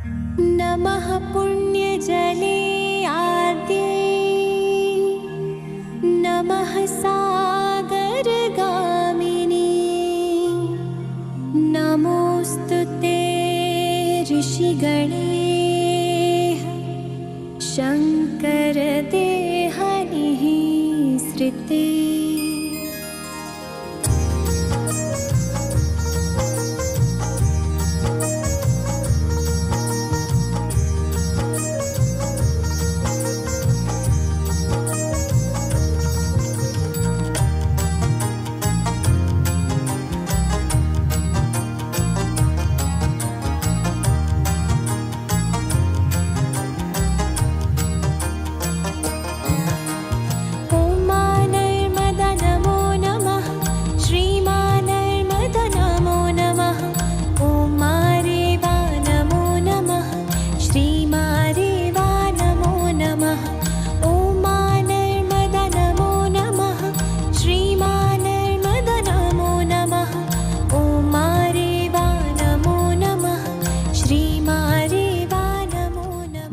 नमः पुण्यजले आद्ये नमः सागरगामिनी नमोऽस्तु ते ऋषिगणे शङ्करदेहनिः सृते।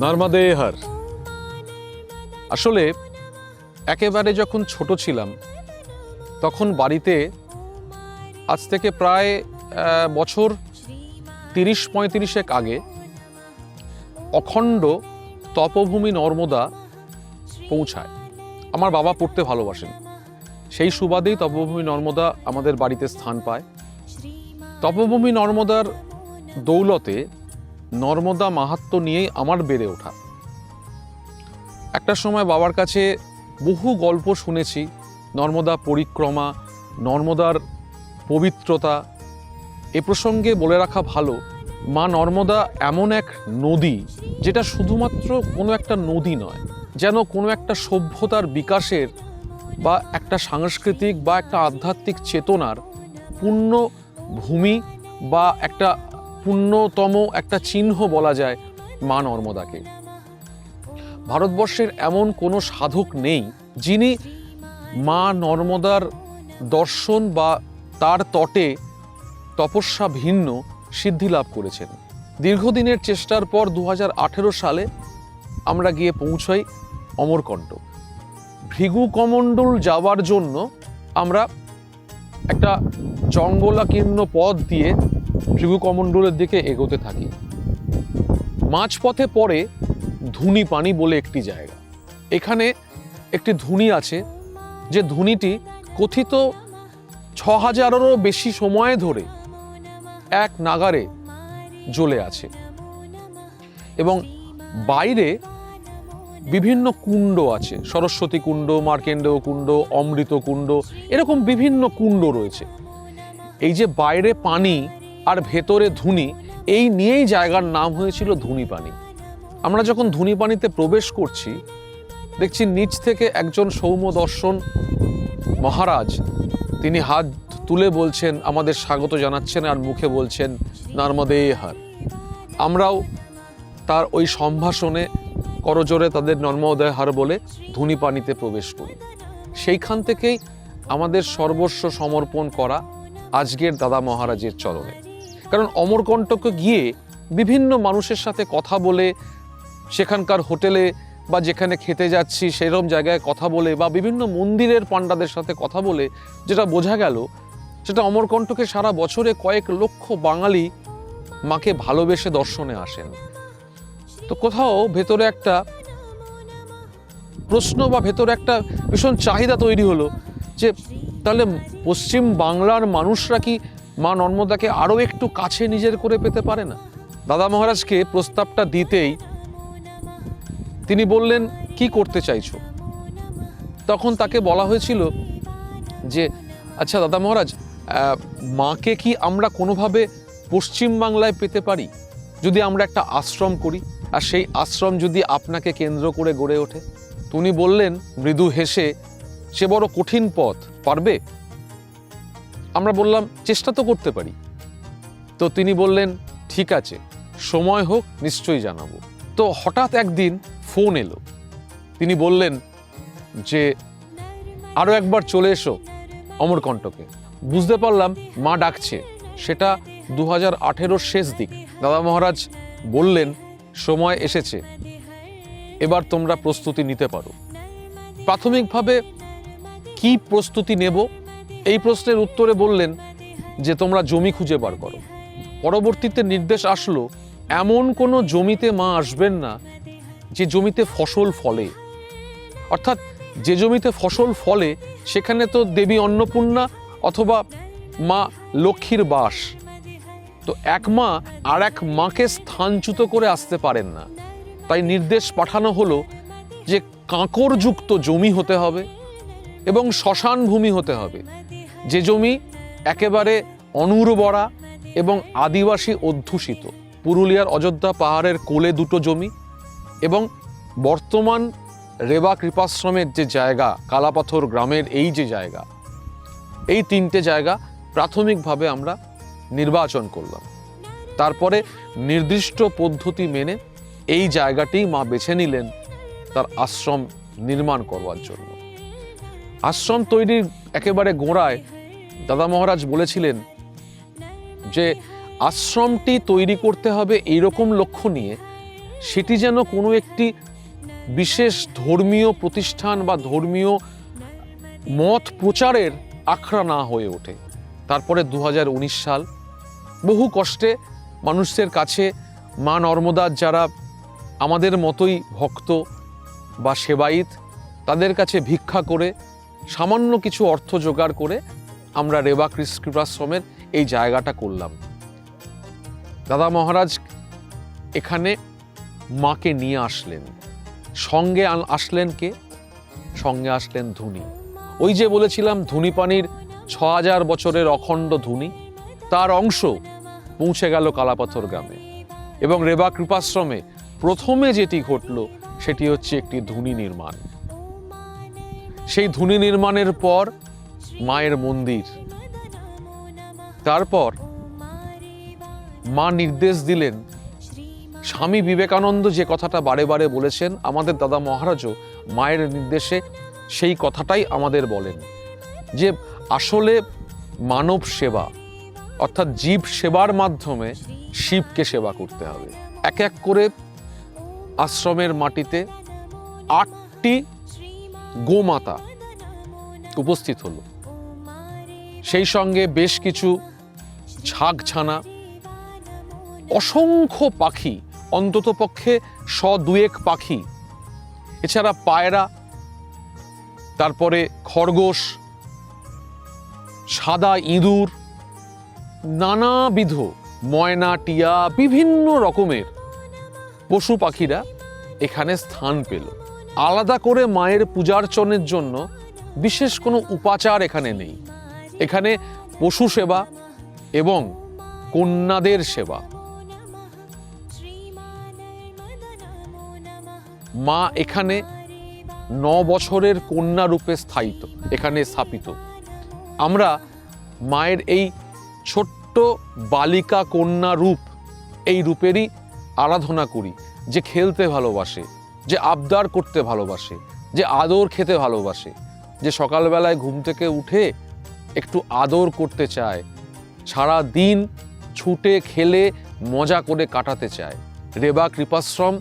নর্মদে হর। আসলে একেবারে যখন ছোট ছিলাম তখন বাড়িতে আজ থেকে প্রায় বছর 30-35 আগে অখণ্ড তপভূমি নর্মদা পৌঁছায়। আমার বাবা পড়তে ভালোবাসেন, সেই সুবাদেই তপভূমি নর্মদা আমাদের বাড়িতে স্থান পায়। তপভূমি নর্মদার দৌলতে নর্মদা মাহাত্ম্য নিয়েই আমার বেড়ে ওঠা। একটা সময় বাবার কাছে বহু গল্প শুনেছি, নর্মদা পরিক্রমা, নর্মদার পবিত্রতা। এ প্রসঙ্গে বলে রাখা ভালো, মা নর্মদা এমন এক নদী যেটা শুধুমাত্র কোনো একটা নদী নয়, যেন কোনো একটা সভ্যতার বিকাশের বা একটা সাংস্কৃতিক বা একটা আধ্যাত্মিক চেতনার পূর্ণ ভূমি বা একটা পূর্ণতম একটা চিহ্ন বলা যায় মা নর্মদাকে। ভারতবর্ষের এমন কোনো সাধক নেই যিনি মা নর্মদার দর্শন বা তার তটে তপস্যা ভিন্ন সিদ্ধি লাভ করেছেন। দীর্ঘদিনের চেষ্টার পর 2018 সালে আমরা গিয়ে পৌঁছাই অমরকণ্টক। ভৃগু কমণ্ডল যাওয়ার জন্য আমরা একটা জঙ্গলাকীর্ণ পথ দিয়ে ভৃগু কমণ্ডলের দিকে এগোতে থাকি। মাঝপথে পড়ে ধুনি পানি বলে একটি জায়গা। এখানে একটি ধুনি আছে, যে ধুনিটি কথিত 6000-এরও বেশি সময় ধরে এক নাগারে জ্বলে আছে এবং বাইরে বিভিন্ন কুণ্ড আছে, সরস্বতী কুণ্ড, মার্কেন্ডেয় কুণ্ড, অমৃত কুণ্ড, এরকম বিভিন্ন কুণ্ড রয়েছে। এই যে বাইরে পানি আর ভেতরে ধুনি, এই নিয়েই জায়গার নাম হয়েছিল ধুনি পানি। আমরা যখন ধুনি পানিতে প্রবেশ করছি দেখছি নিচ থেকে একজন সৌম্য দর্শন মহারাজ, তিনি হাত তুলে বলছেন, আমাদের স্বাগত জানাচ্ছেন আর মুখে বলছেন নর্মদে হর। আমরাও তার ওই সম্ভাষণে করজোরে তাদের নর্মদে হর বলে ধুনি পানিতে প্রবেশ করি। সেইখান থেকেই আমাদের সর্বস্ব সমর্পণ করা আজকের দাদা মহারাজের চরণে। কারণ অমরকণ্টকে গিয়ে বিভিন্ন মানুষের সাথে কথা বলে, সেখানকার হোটেলে বা যেখানে খেতে যাচ্ছি সেরকম জায়গায় কথা বলে, বা বিভিন্ন মন্দিরের পাণ্ডাদের সাথে কথা বলে যেটা বোঝা গেল, সেটা অমরকণ্টকে সারা বছরে কয়েক লক্ষ বাঙালি মাকে ভালোবেসে দর্শনে আসেন। তো কোথাও ভেতরে একটা প্রশ্ন বা ভেতরে একটা ভীষণ চাহিদা তৈরি হলো যে তাহলে পশ্চিম বাংলার মানুষরা কি মা নর্মদাকে আরও একটু কাছে নিজের করে পেতে পারে না? দাদা মহারাজকে প্রস্তাবটা দিতেই তিনি বললেন, কি করতে চাইছো? তখন তাকে বলা হয়েছিল যে আচ্ছা দাদা মহারাজ, মাকে কি আমরা কোনোভাবে পশ্চিম বাংলায় পেতে পারি যদি আমরা একটা আশ্রম করি, আর সেই আশ্রম যদি আপনাকে কেন্দ্র করে গড়ে ওঠে? তিনি বললেন মৃদু হেসে, সে বড় কঠিন পথ, পারবে? আমরা বললাম চেষ্টা তো করতে পারি। তো তিনি বললেন ঠিক আছে, সময় হোক নিশ্চয়ই জানাবো। তো হঠাৎ একদিন ফোন এলো, তিনি বললেন যে আরও একবার চলে এসো অমরকণ্টকে। বুঝতে পারলাম মা ডাকছে। সেটা 2018 শেষ দিক। দাদা মহারাজ বললেন সময় এসেছে, এবার তোমরা প্রস্তুতি নিতে পারো। প্রাথমিকভাবে কি প্রস্তুতি নেব, এই প্রশ্নের উত্তরে বললেন যে তোমরা জমি খুঁজে বার করো। পরবর্তীতে নির্দেশ আসলো এমন কোনো জমিতে মা আসবেন না যে জমিতে ফসল ফলে, অর্থাৎ যে জমিতে ফসল ফলে সেখানে তো দেবী অন্নপূর্ণা অথবা মা লক্ষ্মীর বাস। তো এক মা আর এক মাকে স্থানচ্যুত করে আসতে পারেন না, তাই নির্দেশ পাঠানো হলো যে কাঁকরযুক্ত জমি হতে হবে এবং শ্মশান ভূমি হতে হবে, যে জমি একেবারে অনুর্বরা এবং আদিবাসী অধ্যুষিত। পুরুলিয়ার অযোধ্যা পাহাড়ের কোলে দুটো জমি এবং বর্তমান রেবা কৃপাশ্রমের যে জায়গা, কালাপাথর গ্রামের এই যে জায়গা, এই তিনটে জায়গা প্রাথমিকভাবে আমরা নির্বাচন করলাম। তারপরে নির্দিষ্ট পদ্ধতি মেনে এই জায়গাটি মা বেছে নিলেন তার আশ্রম নির্মাণ করবার জন্য। আশ্রম তৈরির একেবারে গোড়ায় দাদা মহারাজ বলেছিলেন যে আশ্রমটি তৈরি করতে হবে এইরকম লক্ষ্য নিয়ে, সেটি যেন কোনো একটি বিশেষ ধর্মীয় প্রতিষ্ঠান বা ধর্মীয় মত প্রচারের আখড়া না হয়ে ওঠে। তারপরে 2019 সাল, বহু কষ্টে মানুষের কাছে মা নর্মদার যারা আমাদের মতোই ভক্ত বা সেবায়িত, তাদের কাছে ভিক্ষা করে সামান্য কিছু অর্থ জোগাড় করে আমরা রেবা কৃপাশ্রমের এই জায়গাটা করলাম। দাদা মহারাজ এখানে মাকে নিয়ে আসলেন। সঙ্গে আসলেন কে? সঙ্গে আসলেন ধুনি। ওই যে বলেছিলাম ধুনিপানির 6000 বছরের অখণ্ড ধুনি, তার অংশ পৌঁছে গেল কালাপাথর গ্রামে। এবং রেবা কৃপাশ্রমে প্রথমে যেটি ঘটল সেটি হচ্ছে একটি ধুনি নির্মাণ। সেই ধুনি নির্মাণের পর মায়ের মন্দির। তারপর মা নির্দেশ দিলেন, স্বামী বিবেকানন্দ যে কথাটা বারে বারে বলেছেন, আমাদের দাদা মহারাজও মায়ের নির্দেশে সেই কথাটাই আমাদের বলেন যে আসলে মানব সেবা অর্থাৎ জীব সেবার মাধ্যমে শিবকে সেবা করতে হবে। এক এক করে আশ্রমের মাটিতে 8টি গোমাতা উপস্থিত হলো, সেই সঙ্গে বেশ কিছু ছাগছানা, অসংখ্য পাখি, অন্তত পক্ষে 100-2 পাখি, এছাড়া পায়রা, তারপরে খরগোশ, সাদা ইঁদুর, নানাবিধ ময়না, টিয়া, বিভিন্ন রকমের পশু পাখিরা এখানে স্থান পেল। আলাদা করে মায়ের পূজার্চনের জন্য বিশেষ কোনো উপাচার এখানে নেই। এখানে পশু সেবা এবং কন্যাদের সেবা। মা এখানে 9 বছরের কন্যা রূপে এখানে স্থাপিত। আমরা মায়ের এই ছোট্ট বালিকা কন্যা রূপ, এই রূপেরই আরাধনা করি, যে খেলতে ভালোবাসে, যে আবদার করতে ভালোবাসে, যে আদর খেতে ভালোবাসে, যে সকালবেলায় ঘুম থেকে উঠে একটু আদর করতে চায়, সারা দিন ছুটে খেলে মজা করে কাটাতে চায়। রেবা কৃপাশ্রম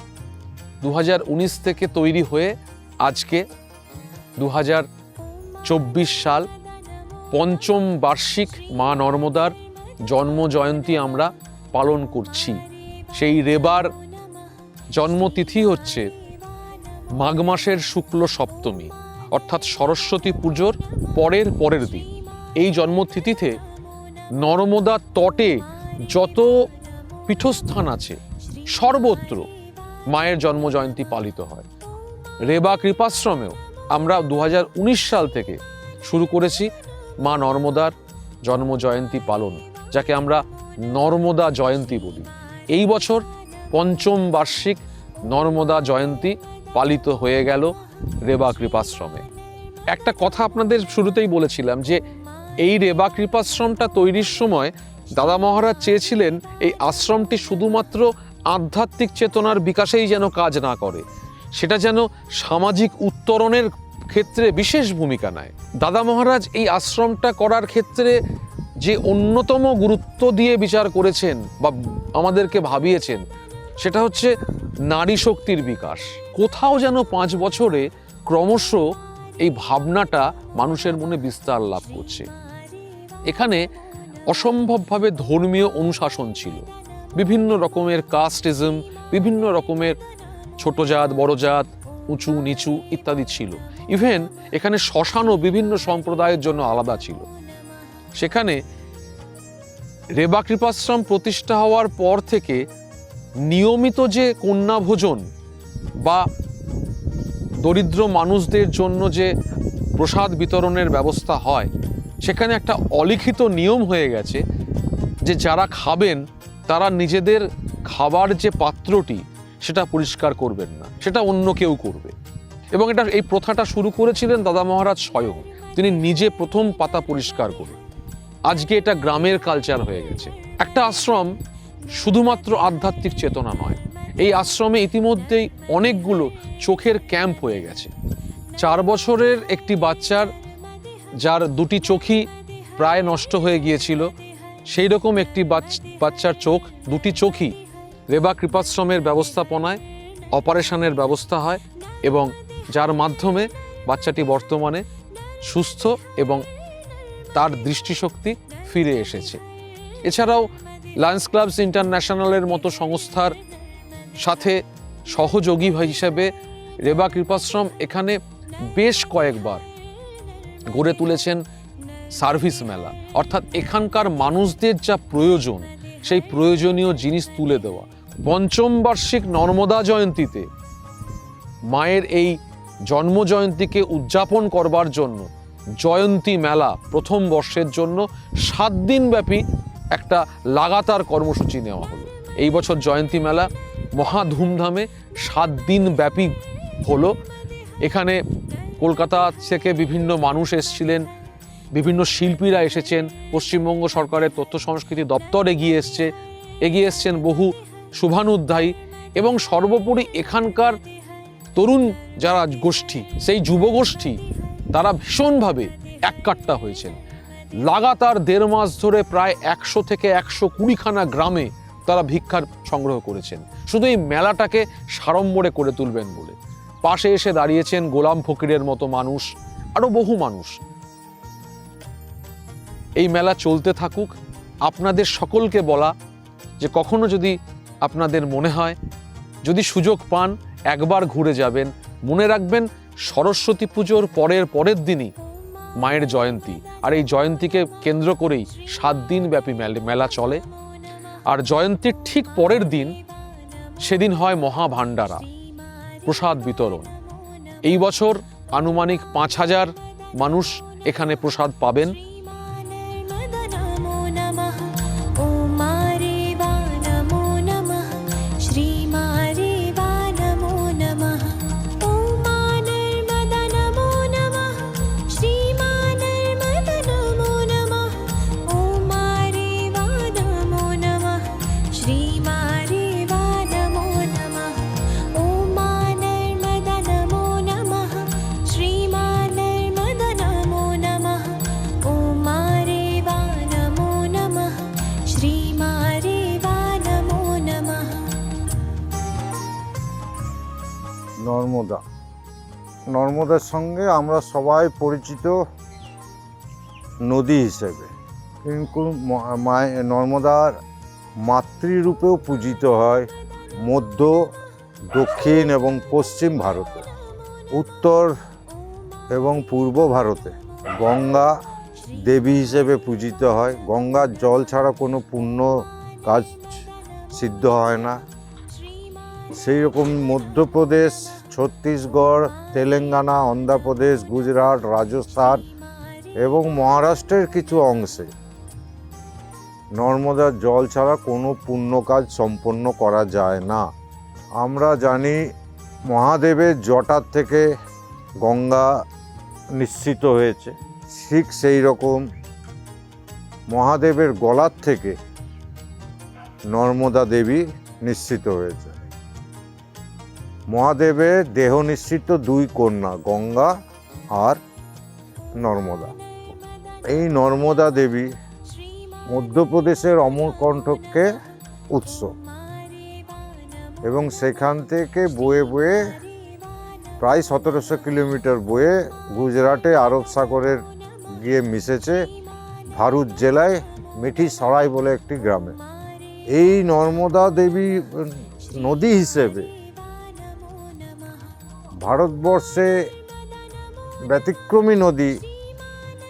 2019 থেকে তৈরি হয়ে আজকে 2024 সাল, 5ম বার্ষিক মা নর্মদার জন্ম জয়ন্তী আমরা পালন করছি। সেই রেবার জন্মতিথি হচ্ছে মাঘ মাসের শুক্ল সপ্তমী, অর্থাৎ সরস্বতী পুজোর পরের দিন। এই জন্মতিথিতে নর্মদার তটে যত পীঠস্থান আছে সর্বত্র মায়ের জন্ম জয়ন্তী পালিত হয়। রেবা কৃপাশ্রমেও আমরা 2019 সাল থেকে শুরু করেছি মা নর্মদার জন্ম জয়ন্তী পালন, যাকে আমরা নর্মদা জয়ন্তী বলি। এই বছর 5ম বার্ষিক নর্মদা জয়ন্তী পালিত হয়ে গেল রেবা কৃপাশ্রমে। একটা কথা আপনাদের শুরুতেই বলেছিলাম যে এই রেবা কৃপাশ্রমটা তৈরির সময় দাদা মহারাজ চেয়েছিলেন এই আশ্রমটি শুধুমাত্র আধ্যাত্মিক চেতনার বিকাশেই যেন কাজ না করে, সেটা যেন সামাজিক উত্তরণের ক্ষেত্রে বিশেষ ভূমিকা নেয়। দাদা মহারাজ এই আশ্রমটা করার ক্ষেত্রে যে অন্যতম গুরুত্ব দিয়ে বিচার করেছেন বা আমাদেরকে ভাবিয়েছেন, সেটা হচ্ছে নারী শক্তির বিকাশ। কোথাও যেন 5 বছরে ক্রমশ এই ভাবনাটা মানুষের মনে বিস্তার লাভ করছে। এখানে অসম্ভবভাবে ধর্মীয় অনুশাসন ছিল, বিভিন্ন রকমের কাস্টিজম, বিভিন্ন রকমের ছোট জাত, বড় জাত, উঁচু নিচু ইত্যাদি ছিল। ইভেন এখানে শ্মশানও বিভিন্ন সম্প্রদায়ের জন্য আলাদা ছিল। সেখানে রেবা কৃপাশ্রম প্রতিষ্ঠা হওয়ার পর থেকে নিয়মিত যে কন্যা ভোজন বা দরিদ্র মানুষদের জন্য যে প্রসাদ বিতরণের ব্যবস্থা হয়, সেখানে একটা অলিখিত নিয়ম হয়ে গেছে যে যারা খাবেন তারা নিজেদের খাবার যে পাত্রটি সেটা পরিষ্কার করবেন না, সেটা অন্য কেউ করবে। এবং এই প্রথাটা শুরু করেছিলেন দাদা মহারাজ স্বয়ং, তিনি নিজে প্রথম পাতা পরিষ্কার করে। আজকে এটা গ্রামের কালচার হয়ে গেছে। একটা আশ্রম শুধুমাত্র আধ্যাত্মিক চেতনা নয়, এই আশ্রমে ইতিমধ্যেই অনেকগুলো চোখের ক্যাম্প হয়ে গেছে। 4 বছরের একটি বাচ্চার যার 2টি চোখই প্রায় নষ্ট হয়ে গিয়েছিল, সেই রকম একটি বাচ্চার চোখ, 2টি চোখই রেবা কৃপাশ্রমের ব্যবস্থাপনায় অপারেশনের ব্যবস্থা হয় এবং যার মাধ্যমে বাচ্চাটি বর্তমানে সুস্থ এবং তার দৃষ্টিশক্তি ফিরে এসেছে। এছাড়াও লায়ন্স ক্লাবস ইন্টারন্যাশনালের মতো সংস্থার সাথে সহযোগী হিসেবে রেবা কৃপাশ্রম এখানে বেশ কয়েকবার গড়ে তুলেছেন সার্ভিস মেলা, অর্থাৎ এখানকার মানুষদের যা প্রয়োজন সেই প্রয়োজনীয় জিনিস তুলে দেওয়া। 5ম বার্ষিক নর্মদা জয়ন্তীতে মায়ের এই জন্ম জয়ন্তীকে উদযাপন করবার জন্য জয়ন্তী মেলা প্রথম বর্ষের জন্য 7 দিন ব্যাপী একটা লাগাতার কর্মসূচি নেওয়া হলো। এই বছর জয়ন্তী মেলা মহা ধুমধামে 7 দিন ব্যাপী হলো। এখানে কলকাতা থেকে বিভিন্ন মানুষ এসেছিলেন, বিভিন্ন শিল্পীরা এসেছেন, পশ্চিমবঙ্গ সরকারের তথ্য সংস্কৃতি দপ্তর এগিয়ে এসছেন বহু শুভানুধ্যায়ী, এবং সর্বোপরি এখানকার তরুণ যারা গোষ্ঠী, সেই যুবগোষ্ঠী, তারা ভীষণভাবে এককাট্টা হয়েছেন। লাগাতার 1.5 মাস ধরে প্রায় 100 থেকে 120খানা গ্রামে তারা ভিক্ষার সংগ্রহ করেছেন, শুধু এই মেলাটাকে সাড়ম্বরে করে তুলবেন বলে। পাশে এসে দাঁড়িয়েছেন গোলাম ফকিরের মতো মানুষ, আরো বহু মানুষ। এই মেলা চলতে থাকুক। আপনাদের সকলকে বলা যে কখনো যদি আপনাদের মনে হয়, যদি সুযোগ পান, একবার ঘুরে যাবেন। মনে রাখবেন সরস্বতী পুজোর পরের দিনই মায়ের জয়ন্তী, আর এই জয়ন্তীকে কেন্দ্র করেই 7 দিন ব্যাপী মেলা চলে। আর জয়ন্তীর ঠিক পরের দিন, সেদিন হয় মহাভাণ্ডারা, প্রসাদ বিতরণ। এই বছর আনুমানিক 5000 মানুষ এখানে প্রসাদ পাবেন। নর্মদার সঙ্গে আমরা সবাই পরিচিত নদী হিসেবে, কিন্তু নর্মদার মাতৃরূপেও পূজিত হয় মধ্য, দক্ষিণ এবং পশ্চিম ভারতে। উত্তর এবং পূর্ব ভারতে গঙ্গা দেবী হিসেবে পূজিত হয়। গঙ্গার জল ছাড়া কোনো পুণ্য কাজ সিদ্ধ হয় না। সেই রকম মধ্যপ্রদেশ, ছত্তিশগড়, তেলেঙ্গানা, অন্ধ্রপ্রদেশ, গুজরাট, রাজস্থান এবং মহারাষ্ট্রের কিছু অংশে নর্মদার জল ছাড়া কোনো পুণ্য কাজ সম্পন্ন করা যায় না। আমরা জানি মহাদেবের জটার থেকে গঙ্গা নিঃসৃত হয়েছে, ঠিক সেই রকম মহাদেবের গলার থেকে নর্মদা দেবী নিঃসৃত হয়েছে। মহাদেবের দেহ নিঃসৃত 2 কন্যা, গঙ্গা আর নর্মদা। এই নর্মদা দেবী মধ্যপ্রদেশের অমরকণ্টকে উৎস। এবং সেখান থেকে বয়ে বয়ে প্রায় 1700 কিলোমিটার বয়ে গুজরাটে আরব সাগরের গিয়ে মিশেছে ভারুচ জেলায় মিঠি সরাই বলে একটি গ্রামে। এই নর্মদা দেবী নদী হিসেবে ভারতবর্ষে ব্যতিক্রমী নদী,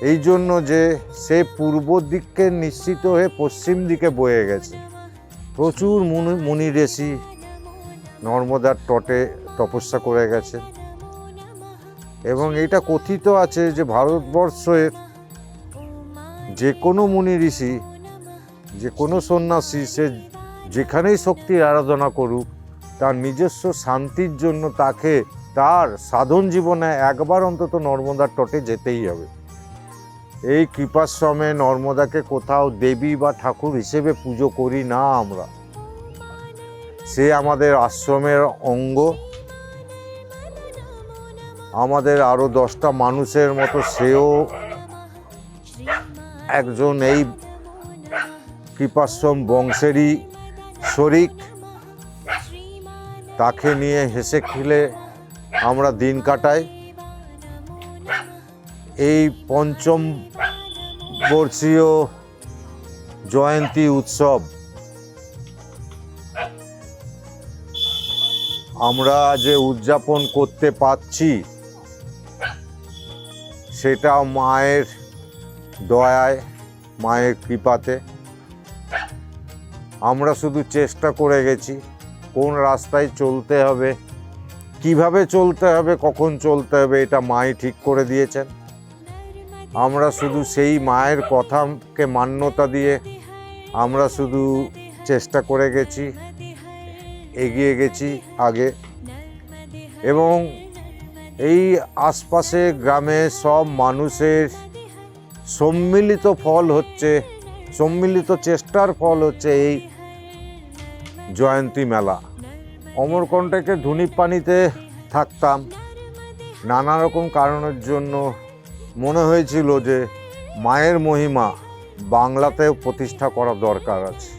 এই জন্য যে সে পূর্ব দিককে নিশ্চিত হয়ে পশ্চিম দিকে বয়ে গেছে। প্রচুর মুনি ঋষি নর্মদার তটে তপস্যা করে গেছে এবং এটা কথিত আছে যে ভারতবর্ষের যে কোনো মুনি ঋষি, যে কোনো সন্ন্যাসী, সে যেখানেই শক্তির আরাধনা করুক, তার নিজস্ব শান্তির জন্য তাকে তার সাধন জীবনে একবার অন্তত নর্মদার তটে যেতেই হবে। এই কৃপাশ্রমে নর্মদাকে কোথাও দেবী বা ঠাকুর হিসেবে পুজো করি না আমরা, সে আমাদের আশ্রমের অঙ্গ। আমাদের আরও 10টা মানুষের মতো সেও একজন এই কৃপাশ্রম বংশেরই শরিক। তাকে নিয়ে হেসে খেলে আমরা দিন কাটাই। এই 5ম বর্ষীয় জয়ন্তী উৎসব আমরা যে উদযাপন করতে পারছি সেটা মায়ের দয়ায়, মায়ের কৃপাতে। আমরা শুধু চেষ্টা করে গেছি কোন রাস্তায় চলতে হবে, কিভাবে চলতে হবে, কখন চলতে হবে, এটা মাই ঠিক করে দিয়েছেন। আমরা শুধু সেই মায়ের কথাকে মান্যতা দিয়ে আমরা শুধু চেষ্টা করে গেছি, এগিয়ে গেছি আগে। এবং এই আশপাশে গ্রামে সব মানুষের সম্মিলিত ফল হচ্ছে, সম্মিলিত চেষ্টার ফল হচ্ছে এই জয়ন্তী মেলা। অমরকণ্টকে ধুনিপানিতে থাকতাম, নানা রকম কারণের জন্য মনে হয়েছিল যে মায়ের মহিমা বাংলাতেও প্রতিষ্ঠা করা দরকার আছে।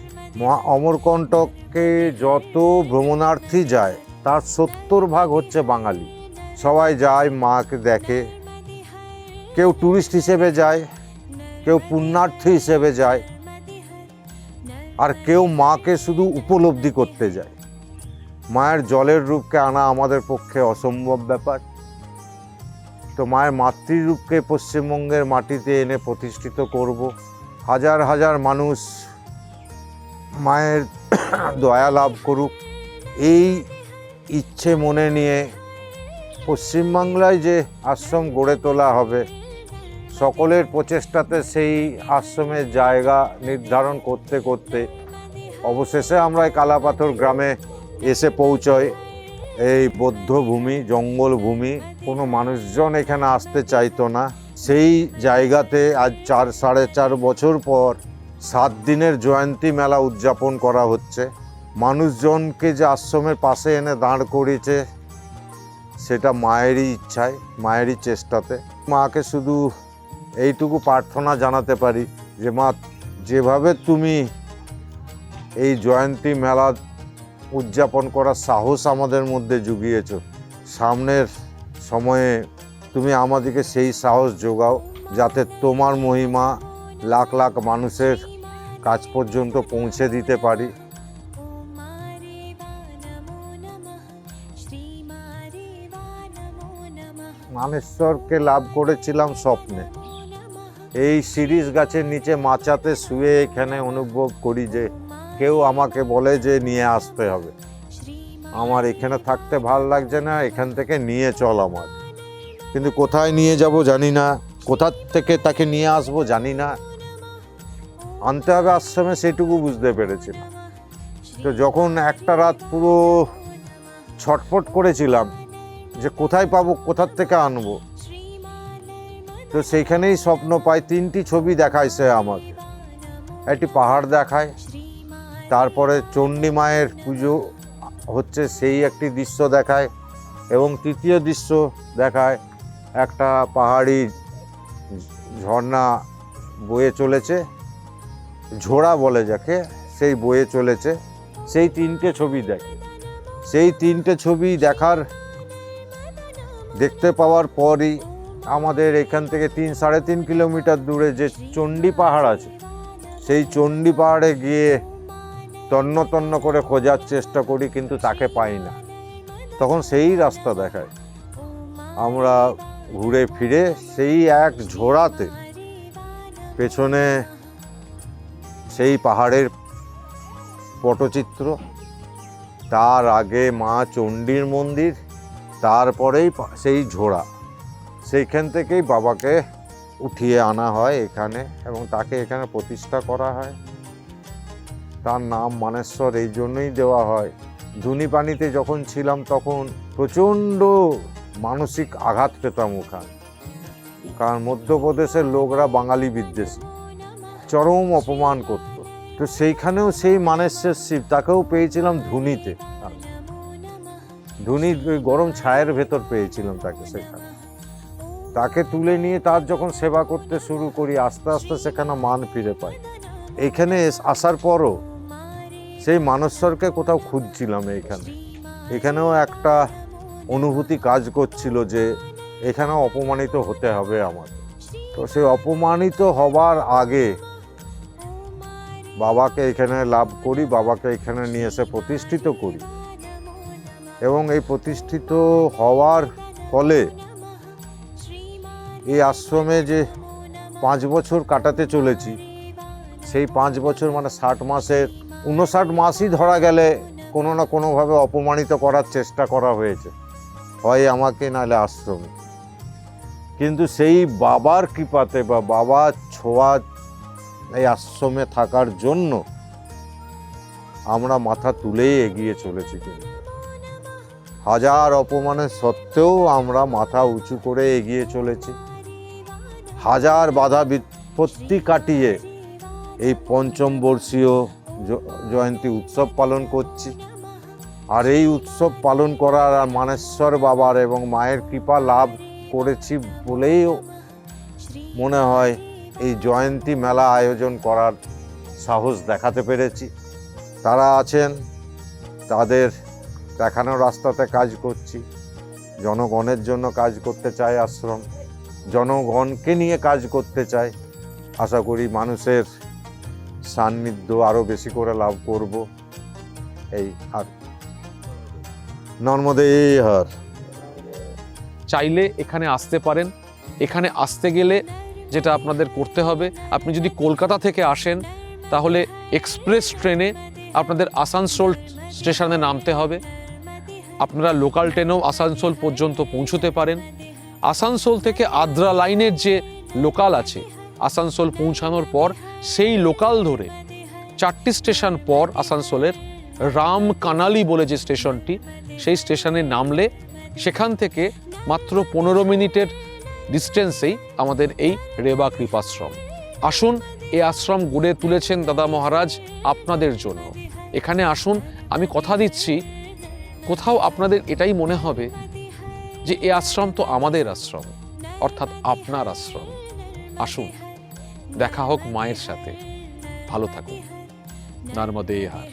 অমরকণ্টকে যত ভ্রমণার্থী যায় তার 70% হচ্ছে বাঙালি। সবাই যায়, মাকে দেখে, কেউ ট্যুরিস্ট হিসেবে যায়, কেউ পুণ্যার্থী হিসেবে যায়, আর কেউ মাকে শুধু উপলব্ধি করতে যায়। মায়ের জলের রূপকে আনা আমাদের পক্ষে অসম্ভব ব্যাপার। তো মায়ের মাতৃরূপকে পশ্চিমবঙ্গের মাটিতে এনে প্রতিষ্ঠিত করব। হাজার হাজার মানুষ মায়ের দয়া লাভ করুক, এই ইচ্ছে মনে নিয়ে পশ্চিমবাংলায় যে আশ্রম গড়ে তোলা হবে, সকলের প্রচেষ্টাতে সেই আশ্রমের জায়গা নির্ধারণ করতে করতে অবশেষে আমরা এই কালাপাথর গ্রামে এসে পৌঁছই। এই বৌদ্ধভূমি, জঙ্গলভূমি, কোনো মানুষজন এখানে আসতে চাইতো না, সেই জায়গাতে আজ 4-4.5 বছর পর 7 দিনের জয়ন্তী মেলা উদযাপন করা হচ্ছে। মানুষজনকে যে আশ্রমের পাশে এনে দাঁড় করিয়েছে সেটা মায়েরই ইচ্ছায়, মায়েরই চেষ্টাতে। মাকে শুধু এইটুকু প্রার্থনা জানাতে পারি যে মা, যেভাবে তুমি এই জয়ন্তী মেলা উদযাপন করার সাহস আমাদের মধ্যে জুগিয়েছ, সামনের সময়ে তুমি আমাদেরকে সেই সাহস যোগাও, যাতে তোমার মহিমা লাখ লাখ মানুষের কাছ পর্যন্ত পৌঁছে দিতে পারি। মানেশ্বরকে লাভ করেছিলাম স্বপ্নে। এই শিরীষ গাছের নিচে মাচাতে শুয়ে এখানে অনুভব করি যে কেউ আমাকে বলে যে নিয়ে আসতে হবে। আমার এখানে থাকতে ভাল লাগছে না, এখান থেকে নিয়ে চল আমার। কিন্তু কোথায় নিয়ে যাব জানি না, কোথা থেকে তাকে নিয়ে আসবো জানি না, আনতে হবে আশ্রমে সেটুকু বুঝতে পেরেছি না। তো যখন একটা রাত পুরো ছটফট করেছিলাম যে কোথায় পাবো, কোথার থেকে আনবো, তো সেইখানেই স্বপ্ন পাই। 3টি ছবি দেখায় সে আমাকে। একটি পাহাড় দেখায়, তারপরে চণ্ডী মায়ের পুজো হচ্ছে সেই একটি দৃশ্য দেখায়, এবং তৃতীয় দৃশ্য দেখায় একটা পাহাড়ি ঝর্ণা বয়ে চলেছে, ঝোড়া বলে যাকে, সেই বয়ে চলেছে। সেই 3টে ছবি দেখে। সেই 3টে ছবি দেখতে পাওয়ার পরই আমাদের এখান থেকে 3-3.5 কিলোমিটার দূরে যে চণ্ডী পাহাড় আছে, সেই চণ্ডী পাহাড়ে গিয়ে তন্ন তন্ন করে খোঁজার চেষ্টা করি, কিন্তু তাকে পাই না। তখন সেই রাস্তা দেখায়। আমরা ঘুরে ফিরে সেই এক ঝোড়াতে পেছনে সেই পাহাড়ের পটচিত্র, তার আগে মা চণ্ডীর মন্দির, তারপরেই সেই ঝোড়া। সেইখান থেকেই বাবাকে উঠিয়ে আনা হয় এখানে এবং তাকে এখানে প্রতিষ্ঠা করা হয়। তার নাম মানেশ্বর এই জন্যই দেওয়া হয়। ধুনিপানিতে যখন ছিলাম তখন প্রচণ্ড মানসিক আঘাত পেতাম ওখানে, কারণ মধ্যপ্রদেশের লোকরা বাঙালি বিদ্বেষী, চরম অপমান করত। তো সেইখানেও সেই মানেশ্বর শিব, তাকেও পেয়েছিলাম ধুনিতে, ধুনির ওই গরম ছায়ের ভেতর পেয়েছিলাম তাকে। সেখানে তাকে তুলে নিয়ে তার যখন সেবা করতে শুরু করি, আস্তে আস্তে সেখানে মান ফিরে পাই। এইখানে আসার পরও সেই মানেশ্বরকে কোথাও খুঁজছিলাম। এখানেও একটা অনুভূতি কাজ করছিল যে এখানেও অপমানিত হতে হবে আমার। তো সেই অপমানিত হবার আগে বাবাকে এখানে লাভ করি, বাবাকে এখানে নিয়ে এসে প্রতিষ্ঠিত করি এবং এই প্রতিষ্ঠিত হওয়ার ফলে এই আশ্রমে যে 5 বছর কাটাতে চলেছি, সেই 5 বছর মানে 60 মাসের 59 মাসই ধরা গেলে কোনো না কোনোভাবে অপমানিত করার চেষ্টা করা হয়েছে, হয় আমাকে নাহলে আশ্রমে। কিন্তু সেই বাবার কৃপাতে বা বাবার ছোঁয়া এই আশ্রমে থাকার জন্য আমরা মাথা তুলেই এগিয়ে চলেছি। কিন্তু হাজার অপমানের সত্ত্বেও আমরা মাথা উঁচু করে এগিয়ে চলেছি। হাজার বাধা বিপত্তি কাটিয়ে এই 5ম বর্ষীয় জয়ন্তী উৎসব পালন করছি। আর এই উৎসব পালন করার আর মানেশ্বর বাবার এবং মায়ের কৃপা লাভ করেছি বলেই মনে হয় এই জয়ন্তী মেলা আয়োজন করার সাহস দেখাতে পেরেছি। তারা আছেন, তাদের দেখানো রাস্তাতে কাজ করছি। জনগণের জন্য কাজ করতে চাই আশ্রম, জনগণকে নিয়ে কাজ করতে চাই। আশা করি মানুষের সান্নিধ্য আরও বেশি করে লাভ করব। এই আর নর্মদে হর। চাইলে এখানে আসতে পারেন। এখানে আসতে গেলে যেটা আপনাদের করতে হবে, আপনি যদি কলকাতা থেকে আসেন তাহলে এক্সপ্রেস ট্রেনে আপনাদের আসানসোল স্টেশনে নামতে হবে। আপনারা লোকাল ট্রেনেও আসানসোল পর্যন্ত পৌঁছতে পারেন। আসানসোল থেকে আদ্রা লাইনের যে লোকাল আছে, আসানসোল পৌঁছানোর পর সেই লোকাল ধরে 4টি স্টেশন পর আসানসোলের রামকানালি বলে যে স্টেশনটি, সেই স্টেশনে নামলে সেখান থেকে মাত্র 15 মিনিটের ডিস্টেন্সেই আমাদের এই রেবা কৃপাশ্রম। আসুন, এই আশ্রম গড়ে তুলেছেন দাদা মহারাজ আপনাদের জন্য। এখানে আসুন, আমি কথা দিচ্ছি কোথাও আপনাদের এটাই মনে হবে যে এই আশ্রম তো আমাদের আশ্রম, অর্থাৎ আপনার আশ্রম। আসুন, দেখা হোক মায়ের সাথে। ভালো থাকুন। নর্মদে হর।